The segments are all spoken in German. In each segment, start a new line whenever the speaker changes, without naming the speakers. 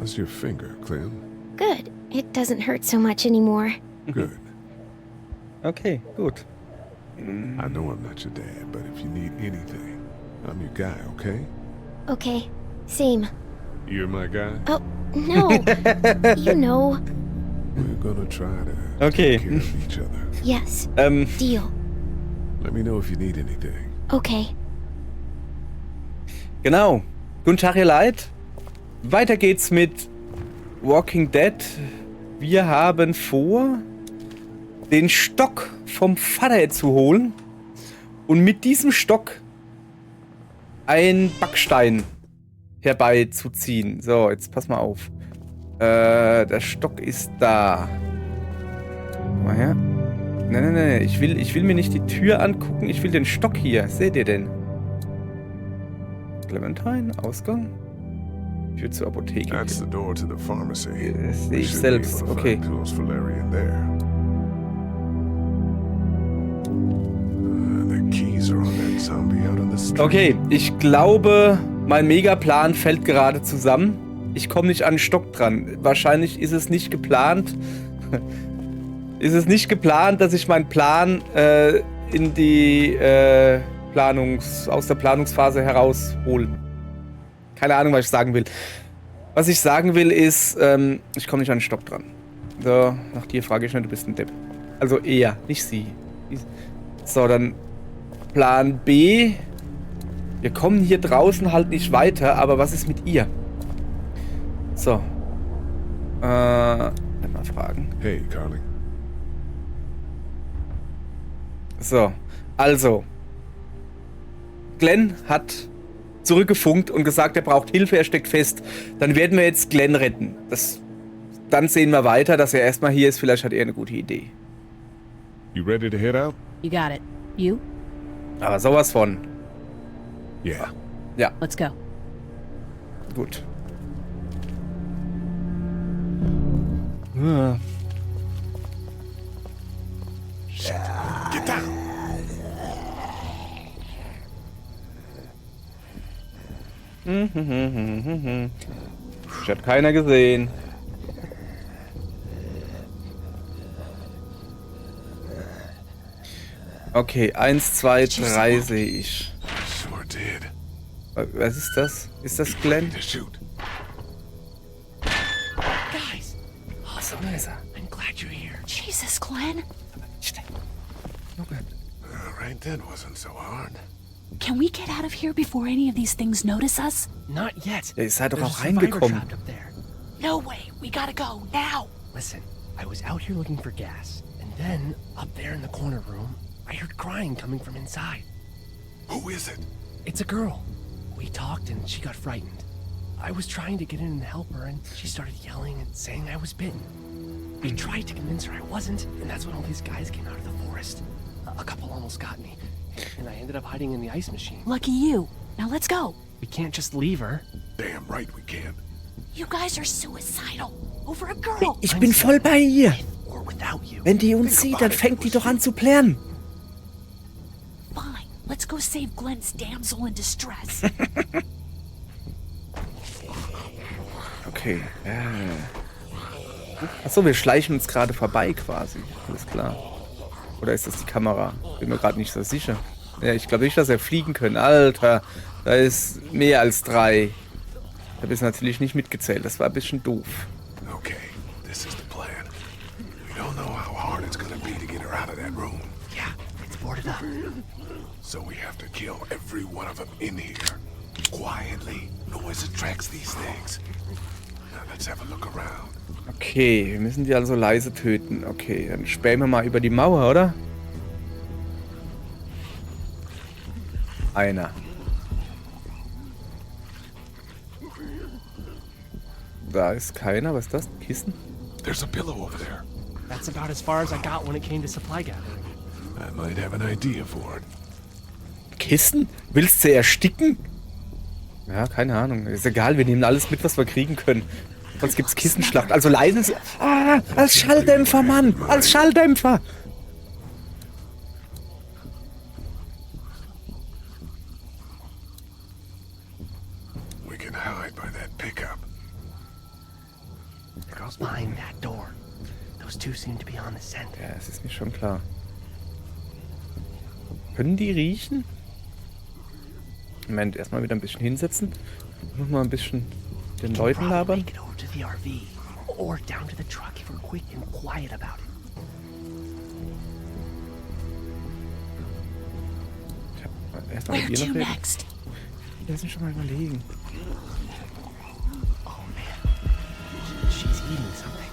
How's your finger, Clem?
Good. It doesn't hurt so much anymore.
Good.
Okay, gut.
I know I'm not your dad, but if you need anything, I'm your guy, okay?
Okay. Same.
You're my guy?
Oh, no. You know.
We're gonna try to
Okay.
take care of each other.
Yes. Deal.
Let me know if you need anything.
Okay.
Genau. Guten Tag, ihr Leid. Weiter geht's mit Walking Dead. Wir haben vor, den Stock vom Vater zu holen und mit diesem Stock einen Backstein herbeizuziehen. So, jetzt pass mal auf. Der Stock ist da. Komm mal her. Nein. Ich will mir nicht die Tür angucken. Ich will den Stock hier. Seht ihr den? Clementine, Ausgang. Tür zur Apotheke.
That's the door to the pharmacy.
Das sehe
We
ich
should be able
selbst.
to
Okay.
find pills for Larry in there. The keys are on that zombie out on the street.
Okay, ich glaube, mein Megaplan fällt gerade zusammen. Ich komme nicht an den Stock dran. Wahrscheinlich ist es nicht geplant. Dass ich meinen Plan in die aus der Planungsphase heraushole. Keine Ahnung, was ich sagen will. Was ich sagen will ist, ich komme nicht an den Stock dran. So, nach dir frage ich nicht, du bist ein Depp. Also er, nicht sie. So, dann Plan B. Wir kommen hier draußen halt nicht weiter, aber was ist mit ihr? So. Mal fragen.
Hey, Carly.
So, also. Glenn hat zurückgefunkt und gesagt, er braucht Hilfe, er steckt fest. Dann werden wir jetzt Glenn retten. Dann sehen wir weiter, dass er erstmal hier ist. Vielleicht hat er eine gute Idee.
You ready to head out?
You got it. You?
Aber sowas von.
Yeah.
Ja,
Let's go.
gut.
Get down.
Ich hat keiner gesehen. Okay, 1, 2, 3 sehe ich.
Sure did.
Was ist das? Ist das Glenn?
To shoot.
Guys,
So ist er.
I'm glad you're here. Jesus, Glenn.
Right then wasn't so hard.
Can we get out of here before any of these things notice us?
Not yet.
Ja, ihr seid doch
There's
auch
a survivor
reingekommen.
trapped up there.
No way. We gotta go now.
Listen, I was out here looking for gas, and then up there in the corner room, I heard crying coming from inside.
Who is it?
It's a girl. We talked and she got frightened. I was trying to get in and help her, and she started yelling and saying I was bitten. We tried to convince her I wasn't, and that's when all these guys came out of the forest. A couple almost got me, and I ended up hiding in the ice machine.
Lucky you. Now let's go.
We can't just leave her.
Damn right we can't.
You guys are suicidal. Over a girl.
Ich bin voll bei ihr.
Or without you.
Wenn die uns sieht, dann fängt die doch an zu plären.
Fine. Let's go save Glenn's damsel in distress.
Okay. Achso, wir schleichen uns gerade vorbei quasi. Alles klar. Oder ist das die Kamera? Bin mir gerade nicht so sicher. Ja, ich glaube nicht, dass wir fliegen können. Alter, da ist mehr als 3. Ich habe jetzt natürlich nicht mitgezählt. Das war ein bisschen doof.
Okay, this is the plan. We don't know how hard it's gonna be to get her out of that room.
Yeah, it's boarded up.
So we have to kill every one of them in here. Quietly. Noise attracts these things. Now let's have a look around.
Okay, wir müssen die also leise töten. Okay, dann spähen wir mal über die Mauer, oder? Einer. Da ist keiner. Was ist das? Kissen?
There's a pillow over there.
That's about as far as I got when it came to supply gathering.
I might have an idea for it.
Kissen? Willst du ersticken? Ja, keine Ahnung. Ist egal, wir nehmen alles mit, was wir kriegen können. Sonst gibt's Kissenschlacht. Also leise. Als Schalldämpfer, Mann! Als Schalldämpfer!
We can hide by that pickup.
Those two seem to be on the scent.
Ja, es ist mir schon klar. Können die riechen? Moment, erstmal wieder ein bisschen hinsetzen. Noch mal ein bisschen den Leuten
Probably
labern.
make it over to the RV or down to the truck if we're quick and quiet about it.
Ich hab erstmal
Where
mit ihr
to
noch reden.
next?
Lass mich schon mal überlegen.
Oh man, she's eating something.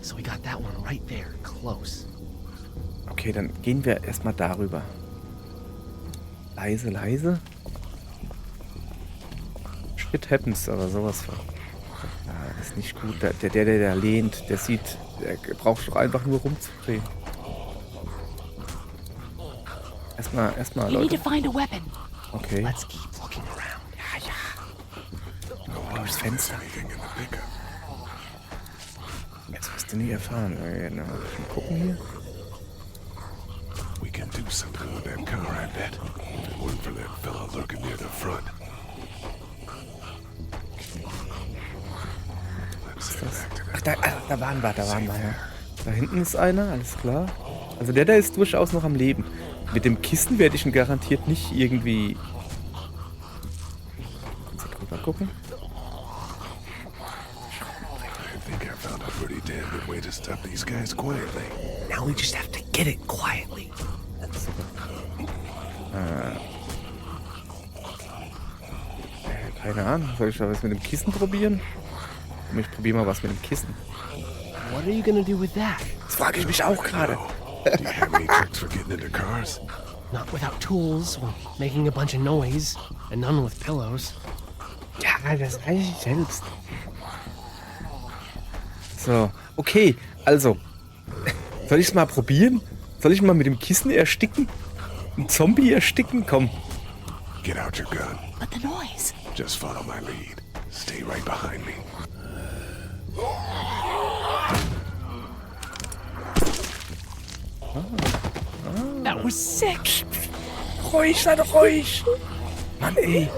So we got that one right there, close.
Okay, dann gehen wir erstmal darüber. Leise, leise. Shit happens, aber sowas von. Ja, das ist nicht gut. Der lehnt, der sieht, der braucht doch einfach nur rumzudrehen. Erstmal,
You need to
Leute.
find a weapon.
Okay.
Let's keep looking around.
Ja, ja.
No one
Durchs
else
Fenster.
anything in the pickup.
Jetzt wirst du nie erfahren. Genau. Mal gucken hier.
We can do something with that car, I bet. One for that fella lurking near the front. Let's head back to
Ach,
that.
da waren wir, ja. Da hinten ist einer, alles klar. Also der da ist durchaus noch am Leben. Mit dem Kissen werde ich ihn garantiert nicht irgendwie... Kannst du drüber gucken?
I think I found a pretty damn good way to stop these guys quietly.
Now we just have to get it quietly.
Keine Ahnung. Soll ich da was mit dem Kissen probieren? Ich probiere mal was mit dem Kissen.
What are you gonna do with that?
Das frage ich mich auch gerade.
Do you have any tricks for getting into cars?
Not without tools, or making a bunch of noise, and none with pillows.
Ja, das weiß ich selbst. So, okay, also. Soll ich es mal probieren? Soll ich mal mit dem Kissen ersticken? Ein Zombie ersticken? Komm.
Get out your gun.
But the noise.
Just follow my lead. Stay right behind me.
That was sick!
Ruhig, sei doch ruhig. Mann, ey.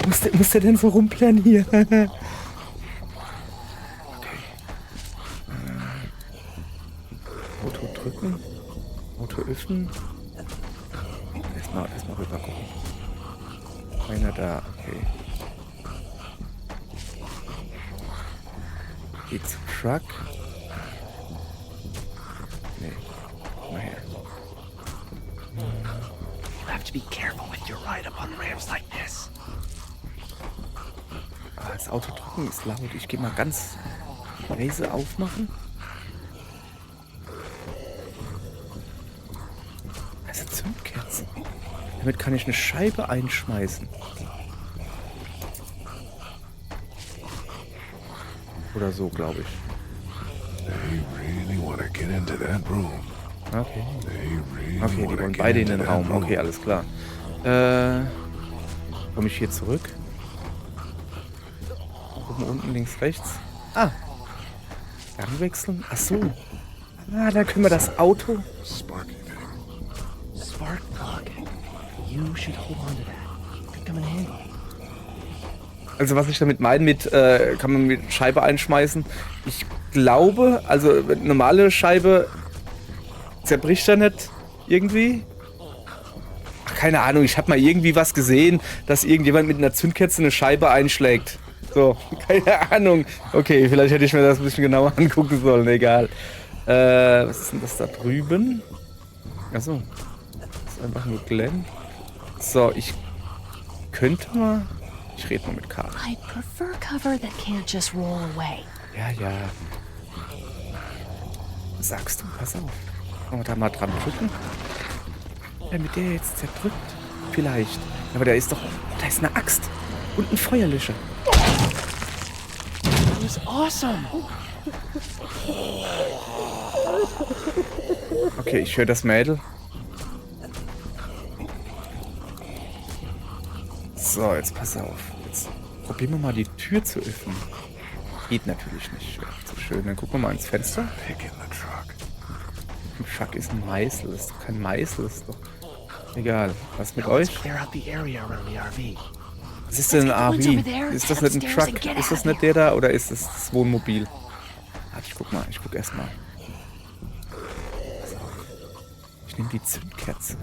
Muss der denn so rumplären hier? Okay. Auto drücken. Auto öffnen. Erstmal rüber gucken. Einer da, okay. Geht zum Truck. Nee. Mal her.
You have to be careful with your ride up on ramps like this.
Ah, das Auto drücken ist laut. Ich gehe mal ganz leise aufmachen. Also Zündkerzen. Damit kann ich eine Scheibe einschmeißen. Oder so, glaube ich.
They really want to get into that room.
Okay.
They really
Okay, die
want to
wollen
get
beide in
into
den
that
Raum.
room.
Okay, alles klar. Komme ich hier zurück? Oben, unten, links, rechts. Ah. Gang wechseln. Ach so. Ah, da können wir das Auto.
Sparky thing.
Spark plug. You should hold on to that. Could come in handy.
Also was ich damit meine mit, kann man mit Scheibe einschmeißen. Ich glaube, also eine normale Scheibe zerbricht da nicht irgendwie. Ach, keine Ahnung, ich habe mal irgendwie was gesehen, dass irgendjemand mit einer Zündkerze eine Scheibe einschlägt. So, keine Ahnung. Okay, vielleicht hätte ich mir das ein bisschen genauer angucken sollen, egal. Was ist denn das da drüben? Achso, das ist einfach nur Glenn. So, ich könnte mal... Ich rede mal mit Karl.
I prefer cover that can't just roll away.
Ja, ja. Sagst du, pass auf. Wollen wir da mal dran drücken? Damit der jetzt zerdrückt? Vielleicht. Aber da ist doch... Da ist eine Axt. Und ein Feuerlöscher.
That was awesome!
Okay, ich höre das Mädel. So, jetzt pass auf. Jetzt probieren wir mal die Tür zu öffnen. Geht natürlich nicht. Wäre zu schön. Dann gucken wir mal ins Fenster.
Pick in the truck.
Im Fuck ist ein Meißel. Das ist doch kein Meißel. Das ist doch... Egal. Was mit
Now let's
euch?
clear out the area around the RV.
Was ist denn ein
Let's get the ones over
RV?
there,
Ist das
head
nicht ein
upstairs and
Truck?
get
Ist
out
das
of
nicht der da oder ist das das Wohnmobil? Warte, ich guck mal. Ich guck erst mal. Ich nehme die Zündkerze.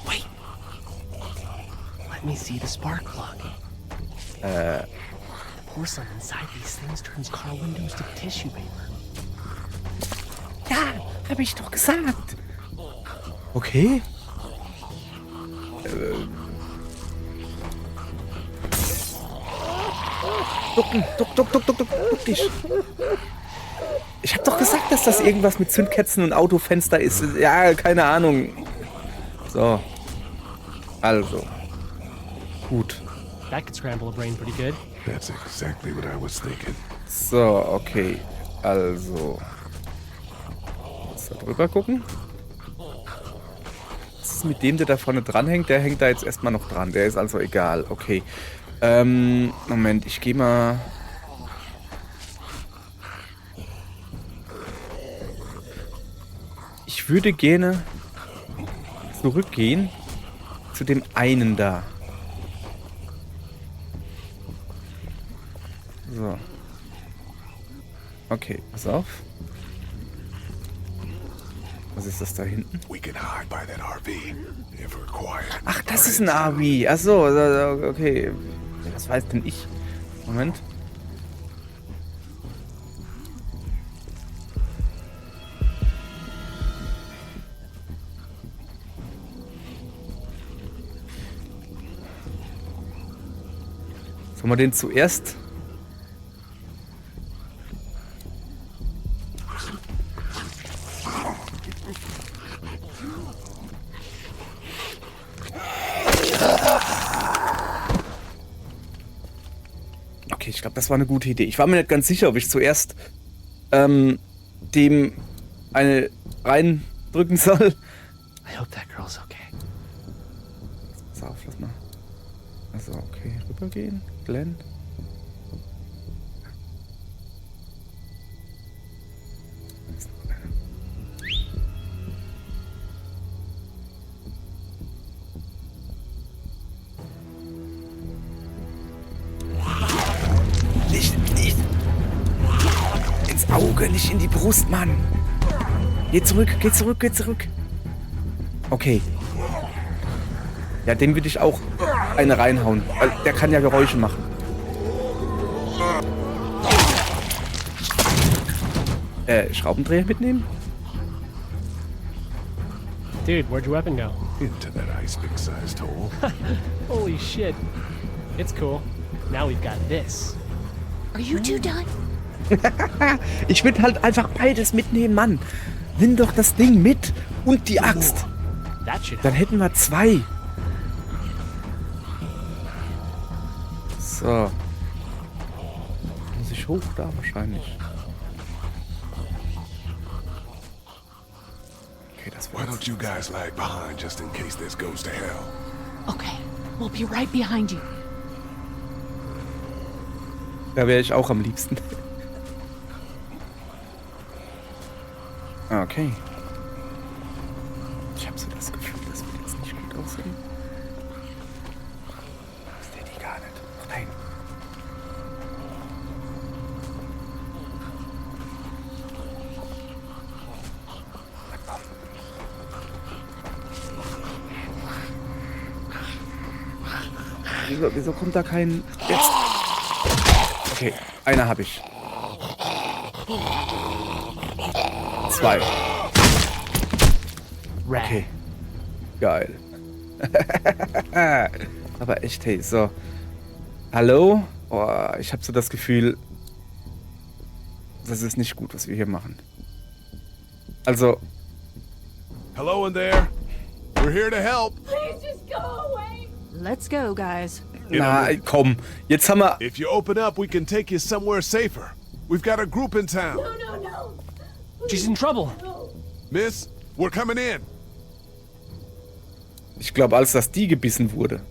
Wait. Let me see the spark plug. Porcelain inside these things turns car windows to tissue paper.
Ja, habe ich doch gesagt. Okay. Duck dich. Ich hab doch gesagt, dass das irgendwas mit Zündkerzen und Autofenster ist. Ja, keine Ahnung. So. Also. Gut.
That could scramble a brain pretty good.
That's exactly what I was thinking.
So, okay. Also. Jetzt da drüber gucken. Was ist mit dem, der da vorne dranhängt? Der hängt da jetzt erstmal noch dran. Der ist also egal. Okay. Moment, ich gehe mal... Ich würde gerne zurückgehen zu dem einen da. So. Okay, pass auf. Was ist das da hinten?
We can hide by that RV if required.
Ach, das ist ein RV. Ach so, okay. Was weiß denn ich? Moment. Sollen wir den zuerst... Okay, ich glaube, das war eine gute Idee. Ich war mir nicht ganz sicher, ob ich zuerst dem eine reindrücken soll.
I hope that girl's okay.
Pass auf, lass mal. Also, okay, rübergehen. Glenn. Nicht. Ins Auge, nicht in die Brust, Mann. Geh zurück. Okay. Ja, dem würde ich auch eine reinhauen. Weil der kann ja Geräusche machen. Schraubendreher mitnehmen?
Dude, where'd your weapon go?
Into that ice pick-sized hole.
Holy shit. It's cool. Now we've got this.
Are you two done?
Ich würde halt einfach beides mitnehmen, Mann. Nimm doch das Ding mit und die Axt.
That should
Dann hätten wir 2. So. Muss ich hoch da wahrscheinlich. Okay, das
Why
war
don't you guys lag behind just in case this goes to hell?
Okay, we'll be right behind you.
Da wäre ich auch am liebsten. Okay. Ich habe so das Gefühl, das wird jetzt nicht gut aussehen. Ist der die gar nicht? Ach nein. Na komm. Wieso kommt da kein... Jetzt... Okay, einer habe ich. 2. Okay. Geil. Aber echt, hey, so. Hallo? Oh, ich habe so das Gefühl, das ist nicht gut, was wir hier machen. Also,
Hello in there. We're here to help.
Let's go, guys.
na, komm. Jetzt haben wir...
If you open up, we can take you somewhere safer. We've got a group in town.
She's in trouble.
Miss, we're coming in.
Ich glaube, als dass die gebissen wurde.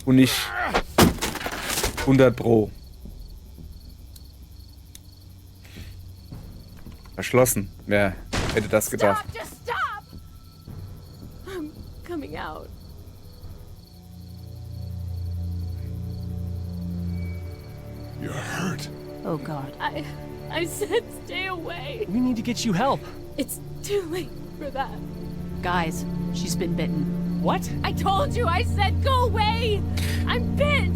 Und nicht 100 Pro. Verschlossen. Wer hätte das gedacht?
Just stop! I'm coming out.
You're hurt.
Oh, God.
I said stay away.
We need to get you help.
It's too late for that.
Guys, she's been bitten.
What?
I told you, I said go away! I'm bit!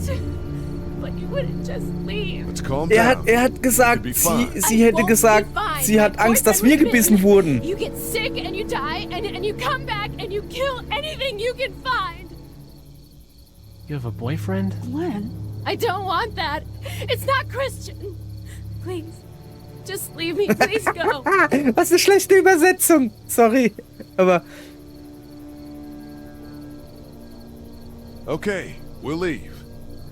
But you wouldn't just leave.
Let's calm down.
Er hat gesagt,
You'll be fine.
sie
I
hätte
won't
gesagt,
be fine.
sie hat
My
Angst, dass wir
boyfriend was
gebissen
bitten.
wurden.
You get sick and you die and you come back and you kill anything you can find.
You have a boyfriend?
Glenn?
I don't want that. It's not Christian. Please, just leave me. Please go.
Was eine schlechte Übersetzung. Sorry. Aber
Okay, we'll leave.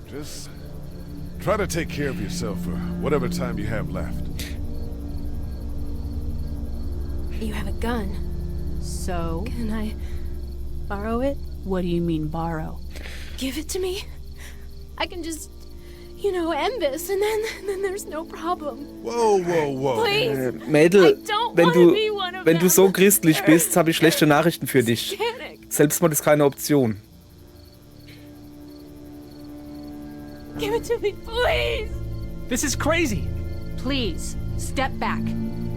Just try to take care of yourself for whatever time you have left.
You have a gun.
So,
Can I borrow it?
what do you mean borrow?
Give it to me. I can just, end this, and then there's no problem.
Whoa, whoa, whoa.
Please.
Mädel,
I don't
wenn
wanna be one of
wenn du
them.
so christlich bist, habe ich schlechte Nachrichten für dich.
Panic.
Selbstmord ist keine Option.
Give it to me, please.
This is crazy.
Please, step back.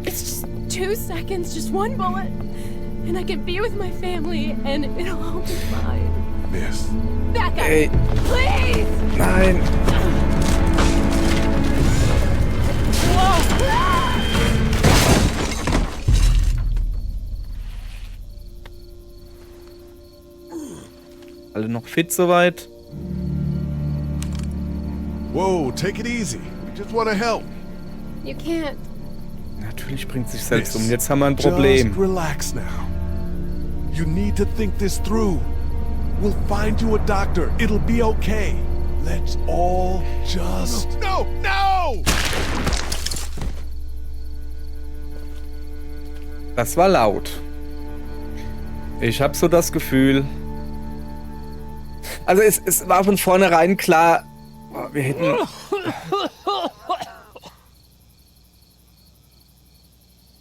It's just 2 seconds, just one bullet, and I can be with my family, and it'll all be fine.
Miss.
Back up,
Ey,
please.
nein. Alle noch fit soweit?
Whoa, take it easy. We just want to help.
You can't.
Natürlich bringt sich selbst um.
Miss,
Jetzt haben wir ein
Just
Problem.
relax now. You need to think this through. We'll find you a doctor. It'll be okay. Let's all just... No, no!
Das war laut. Ich habe so das Gefühl... Also es war von vornherein klar, wir hätten...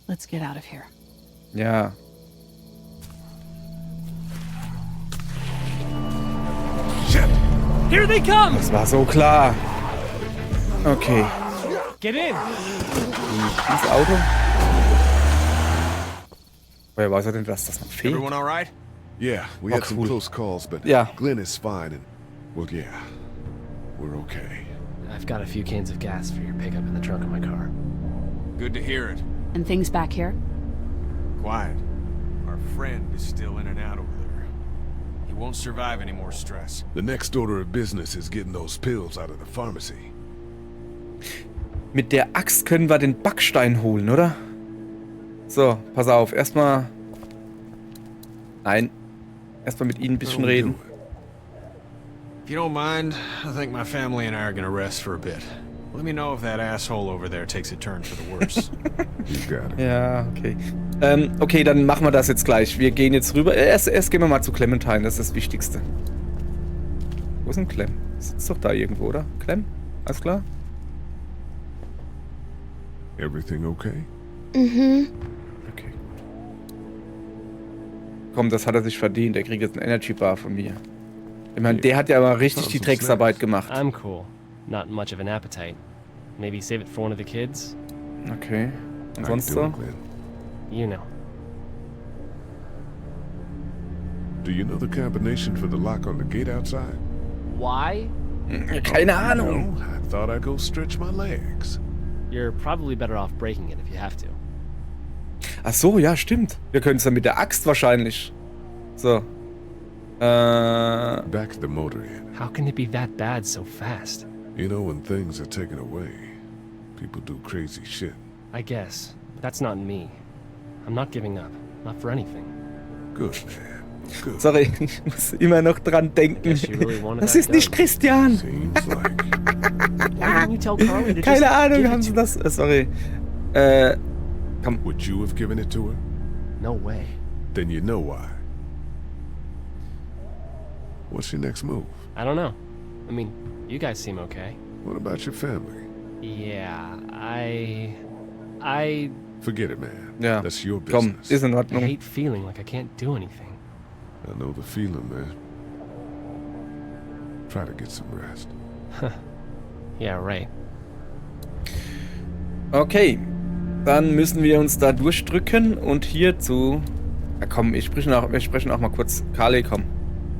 Let's get out of here.
Ja.
Shit!
Here they come!
Das war so klar. Okay.
Get in!
Ins Auto. Woher weiß er denn, dass das noch fehlt?
Everyone all right?
Yeah, we
Oh,
had some
cool.
close calls, but
Yeah.
Glenn is fine and... Well, yeah. We're okay.
I've got a few cans of gas for your pickup in the trunk of my car.
Good to hear it.
And things back here?
Quiet. Our friend is still in and out over there. He won't survive any more stress.
The next order of business is getting those pills out of the pharmacy.
Mit der Axt können wir den Backstein holen, oder? So, pass auf. Erstmal... Nein. Erstmal mit ihnen ein bisschen
That'll
reden.
do it.
If you don't mind, I think my family and I are gonna rest for a bit. Let me know if that asshole over there takes a turn for the worse.
You got it.
Ja, okay. Okay, dann machen wir das jetzt gleich. Wir gehen jetzt rüber. Erst gehen wir mal zu Clementine, das ist das Wichtigste. Wo ist denn Clem? Sitzt doch da irgendwo, oder? Clem? Alles klar?
Everything okay?
Okay, gut. Komm, das hat er sich verdient. Er kriegt jetzt einen Energy Bar von mir. Ich meine, der hat ja mal richtig die Drecksarbeit gemacht.
I'm cool. Not much of an appetite. Maybe save it for one of the kids?
Okay. Und
How you
sonst
doing,
so?
Glenn?
You know.
Do you know the combination for the lock on the gate outside?
Why?
Keine Ahnung.
No, I thought I'd go stretch my legs.
You're probably better off breaking it if you have to.
Ach so, ja, stimmt. Wir können es dann mit der Axt wahrscheinlich. So.
Back the motor in.
How can it be that bad so fast?
You know, when things are taken away, people do crazy shit.
I guess. But that's not me. I'm not giving up. Not for anything.
Good, man. Good.
Sorry, ich muss immer noch dran denken.
Guess you really wanted
Das
that
ist nicht
done.
Christian.
Seems like...
Why didn't you tell Carly to
Keine
just
Ahnung,
give it
haben
to
sie das... sorry.
Would you have given it to her?
No way.
Then you know why. What's your next move?
I don't know. I mean, you guys seem okay.
What about your family?
Yeah, I
Forget it, man.
Ja,
That's your
komm,
business.
ist in
I
Ordnung.
hate feeling like I can't do anything.
I know the feeling, man. Try to get some rest.
Yeah, right.
Okay. Dann müssen wir uns da durchdrücken und hier zu... Ja komm, wir sprechen auch mal kurz. Carly, komm.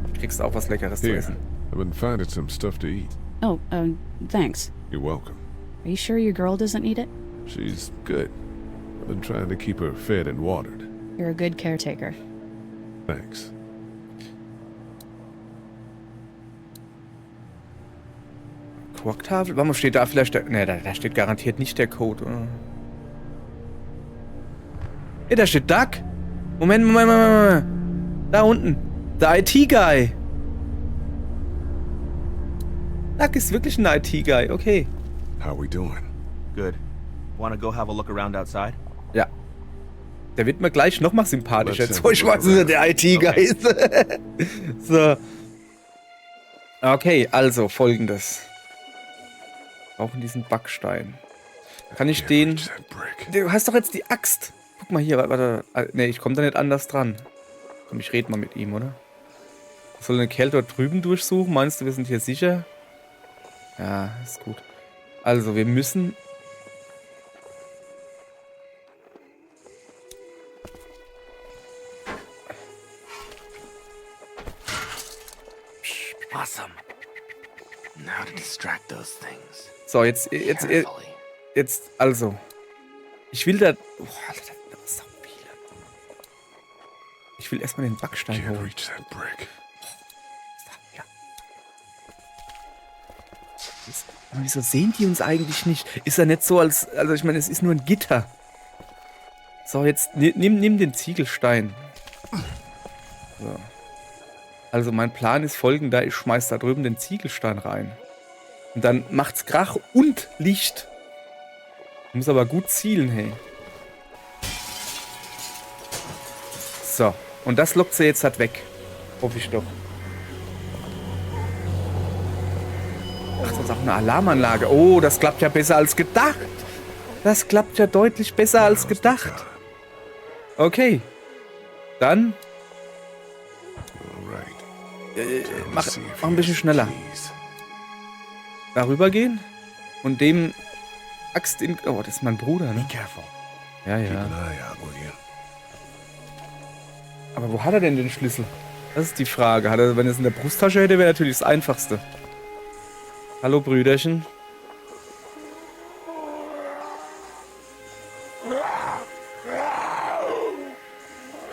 Du kriegst auch was Leckeres zu
Here,
essen.
I've been finding some stuff to eat.
Oh, thanks.
You're welcome.
Are you sure your girl doesn't need it?
She's good. I've been trying to keep her fed and watered.
You're a good caretaker.
Thanks.
Quarktafel? Warum steht da vielleicht der... Ne, da steht garantiert nicht der Code, oder? Ey, da steht Duck. Moment. Da unten. Der IT-Guy. Duck ist wirklich ein IT-Guy, okay.
How we doing?
Good. Wanna go have a look around outside?
Ja. Der wird mir gleich noch mal sympathischer,
Let's
jetzt wo ich weiß, dass er der IT-Guy ist. So. Okay, also folgendes. Wir brauchen diesen Backstein. Kann ich den...
Reach that brick.
Du hast doch jetzt die Axt. Guck mal hier, warte. Ne, ich komme da nicht anders dran. Komm, ich rede mal mit ihm, oder? Soll eine Kerl dort drüben durchsuchen? Meinst du, wir sind hier sicher? Ja, ist gut. Also, wir müssen...
Awesome. Now to distract those things.
So, jetzt, also. Ich will da... Oh, Alter, da ist so viele. Ich will erstmal den Backstein
Can't
holen.
reach that brick.
Ja. Wieso sehen die uns eigentlich nicht? Ist ja nicht so, als... Also, ich meine, es ist nur ein Gitter. So, jetzt nimm den Ziegelstein. So. Also, mein Plan ist folgender. Ich schmeiß da drüben den Ziegelstein rein. Und dann macht's Krach und Licht. Muss aber gut zielen, hey. So. Und das lockt sie jetzt halt weg. Hoffe ich doch. Ach, das ist auch eine Alarmanlage. Oh, das klappt ja besser als gedacht. Das klappt ja deutlich besser als gedacht. Okay. Dann... Mach ein bisschen schneller. Darüber gehen und dem Axt in... Oh, das ist mein Bruder, ne? Ja, ja. Aber wo hat er denn den Schlüssel? Das ist die Frage. Wenn er es in der Brusttasche hätte, wäre natürlich das Einfachste. Hallo, Brüderchen.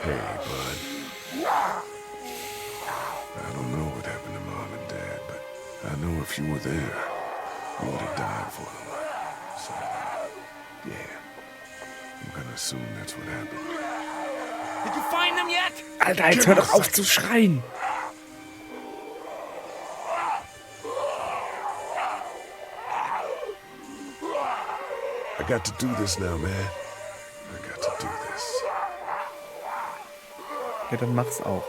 Hey, bud. I don't know what happened to Mom and Dad, but I know if you were there, you would have died for them. So, yeah. I'm gonna assume that's what happened.
Did you find them yet?
Alter, jetzt hör doch auf zu schreien.
I got to do this now, man. I got to do this.
Ja, dann mach's auch.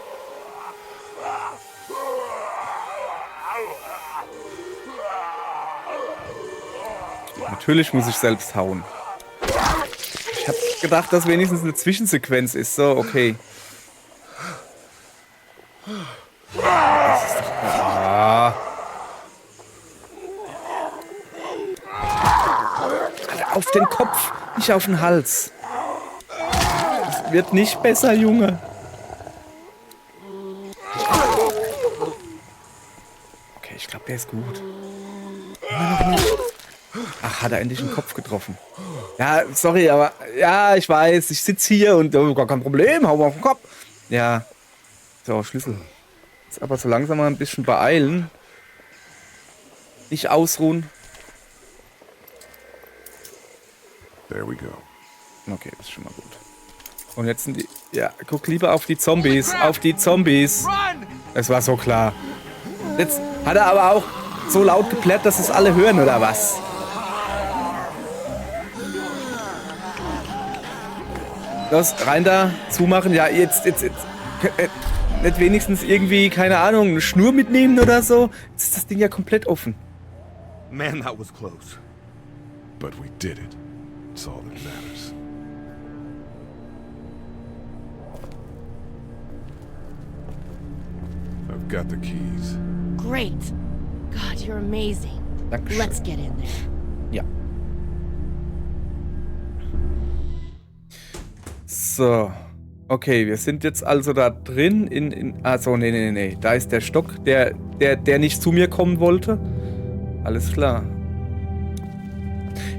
Natürlich muss ich selbst hauen. Ich hab gedacht, dass wenigstens eine Zwischensequenz ist. So, okay. Das ist doch... Ah. Alter, auf den Kopf, nicht auf den Hals. Das wird nicht besser, Junge. Okay, ich glaube, der ist gut. Ach, hat er endlich den Kopf getroffen. Ja, sorry, aber... Ja, ich weiß, ich sitze hier und... Oh, gar kein Problem, hau mal auf den Kopf. Ja. So, Schlüssel. Jetzt aber so langsam mal ein bisschen beeilen. Nicht ausruhen.
There we go.
Okay, das ist schon mal gut. Und jetzt sind die... Ja, guck lieber auf die Zombies. Auf die Zombies. Es war so klar. Jetzt hat er aber auch so laut geplärt, dass es alle hören, oder was? Los, rein da, zumachen. Ja, jetzt. Nicht wenigstens irgendwie, keine Ahnung, eine Schnur mitnehmen oder so. Jetzt ist das Ding ja komplett offen.
Man, that was close.
But we did it. It's all that matters. I've got the keys.
Great. God, you're amazing.
Dankeschön.
Let's get in there.
Ja. So. Okay, wir sind jetzt also da drin also, nee. Da ist der Stock, der nicht zu mir kommen wollte. Alles klar.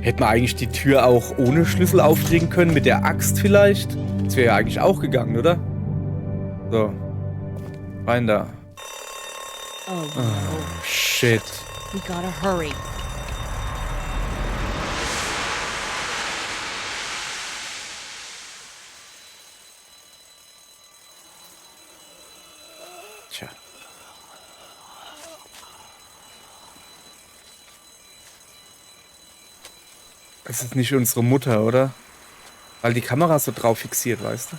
Hätten wir eigentlich die Tür auch ohne Schlüssel aufkriegen können, mit der Axt vielleicht? Das wäre ja eigentlich auch gegangen, oder? So. Rein da.
Oh,
Oh, shit.
we gotta hurry.
Tja. Das ist nicht unsere Mutter, oder? Weil die Kamera so drauf fixiert, weißt du?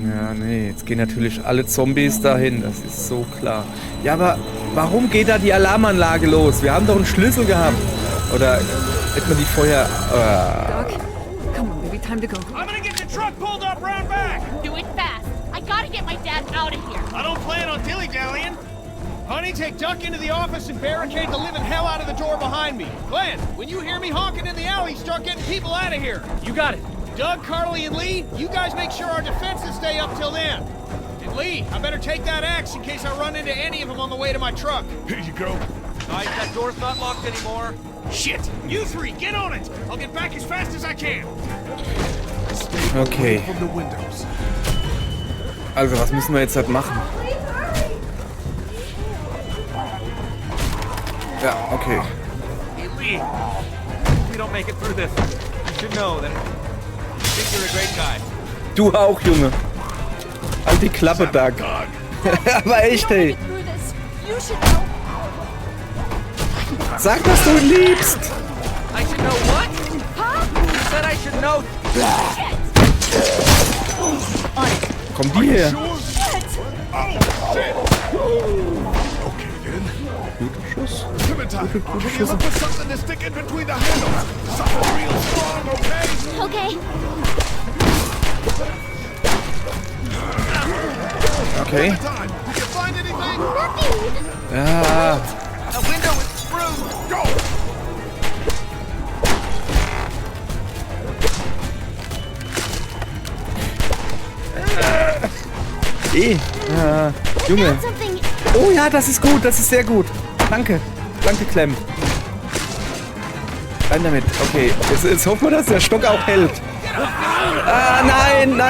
Ja, nee, jetzt gehen natürlich alle Zombies dahin, das ist so klar. Ja, aber warum geht da die Alarmanlage los? Wir haben doch einen Schlüssel gehabt. Oder hätten wir die vorher...
Come on, baby, time to go.
I'm gonna get the truck pulled up round back!
Do it fast. I gotta get my dad out of here.
I don't plan on dilly-dallying. Honey, take Duck into the office and barricade the living hell out of the door behind me. Glenn, when you hear me honking in the alley, start getting people out of here.
You got it.
Doug, Carly, and Lee, you guys make sure our defenses stay up till then. And Lee, I better take that axe in case I run into any of them on the way to my truck.
Here you go.
Guys, that door's not locked anymore. Shit! You three, get on it! I'll get back as fast as I can.
Okay.
From the windows.
Also, was müssen wir jetzt halt machen? Ja, okay.
Hey, Lee, if we don't make it through this, you should know that I think you're a great guy.
Du auch, Junge. Halt die Klappe, Doug. Aber echt, ey.
Through this. You should know.
Sag, dass du ihn liebst.
I should know what? Huh? You said I should know.
Komm die her.
Okay, then.
Guter Schuss.
Clementine, can you look for something to stick in between the handles? Something real strong, okay?
Okay.
Okay.
Clementine, did you find anything?
Nothing.
Ja.
A window is screwed.
Go!
Ja. Junge.
Found something.
Oh ja, das ist gut. Das ist sehr gut. Danke. Danke, Clem. Rein damit. Okay. Jetzt hoffen wir, dass der Stock auch hält. Ah, nein.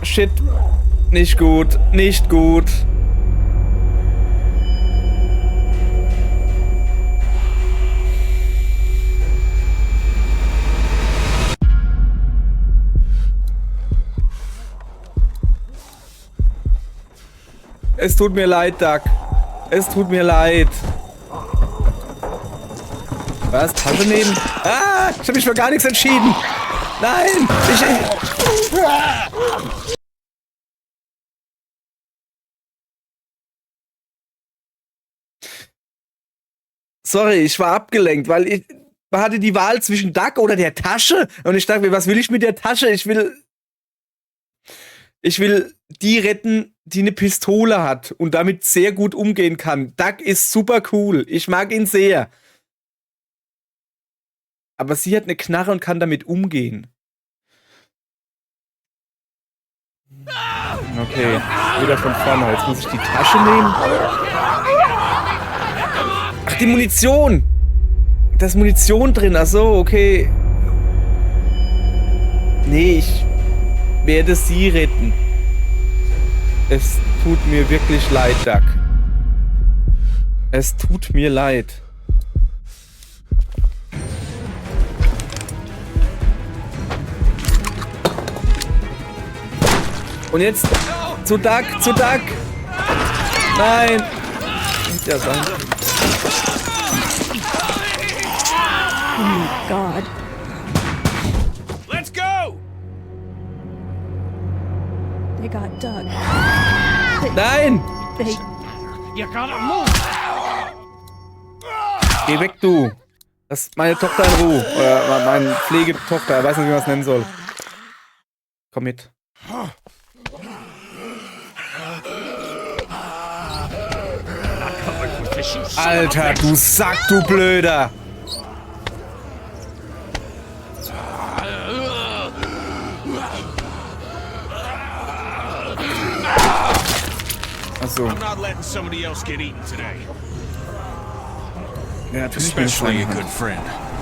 Shit. Nicht gut. Nicht gut. Es tut mir leid, Doug. Es tut mir leid. Was? Tasche nehmen? Ah! Ich habe mich für gar nichts entschieden. Nein! Sorry, ich war abgelenkt, weil ich hatte die Wahl zwischen Doug oder der Tasche. Und ich dachte mir, was will ich mit der Tasche? Ich will die retten, die eine Pistole hat und damit sehr gut umgehen kann. Doug ist super cool. Ich mag ihn sehr. Aber sie hat eine Knarre und kann damit umgehen. Okay, wieder von vorne. Jetzt muss ich die Tasche nehmen. Ach, die Munition! Da ist Munition drin. Ach so, okay. Nee, ich werde sie retten. Es tut mir wirklich leid, Doug. Es tut mir leid. Und jetzt zu Doug, zu Doug. Nein. Hätte ja sein.
Oh my God.
Let's go!
They got Doug.
Nein!
They...
You gotta move!
Geh weg, du. Lass meine Tochter in Ruhe. Oder meine Pflegetochter. Ich weiß nicht, wie man es nennen soll. Komm mit.
this, you son of a
Alter,
bitch.
du Sack, du Blöder! Achso.
I'm not letting somebody else get eaten today.
Ja, natürlich bin ich
Especially a
Schweinehund.
good friend.